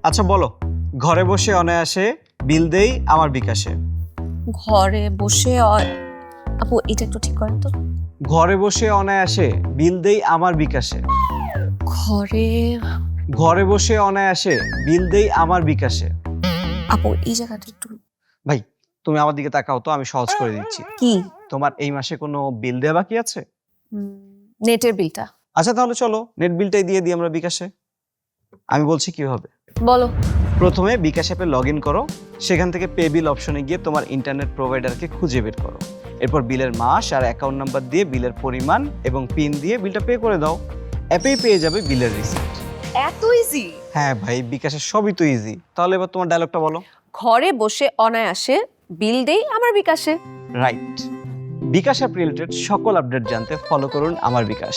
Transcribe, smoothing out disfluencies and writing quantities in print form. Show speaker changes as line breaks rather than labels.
আচ্ছা বলো, ঘরে বসে অনায়াসে বিল দেই আমার বিকাশে।
ঘরে বসে আপু এটা একটু ঠিক করেন তো।
ঘরে বসে অনায়াসে বিল দেই আমার বিকাশে।
ঘরে
ঘরে বসে অনায়াসে বিল দেই আমার বিকাশে।
আপু এই জায়গাটা একটু
ভাই, তুমি আমার দিকে তাকাও তো, আমি সহজ করে দিচ্ছি।
কি
তোমার এই মাসে কোনো বিল দেওয়া বাকি আছে?
নেটের বিলটা।
আচ্ছা তাহলে চলো নেট বিলটাই দিয়ে দিই আমরা বিকাশে। আমি বলছি কিভাবে।
বলো।
প্রথমে বিকাশ অ্যাপে লগ ইন করো, সেখান থেকে পে বিল অপশনে গিয়ে তোমার ইন্টারনেট প্রোভাইডারকে খুঁজে বের করো। এরপর বিলের মাস আর অ্যাকাউন্ট নাম্বার দিয়ে বিলের পরিমাণ এবং পিন দিয়ে বিলটা পে করে দাও। অ্যাপেই পেয়ে যাবে বিলের রিসিপ্ট।
এত ইজি?
হ্যাঁ ভাই, বিকাশের সবই তো ইজি। তাহলে এবার তোমার ডায়লগটা বলো।
ঘরে বসে অনায়াসে বিল দেই আমার বিকাশে।
রাইট। বিকাশ অ্যাপ রিলেটেড সকল আপডেট জানতে ফলো করুন আমার বিকাশ।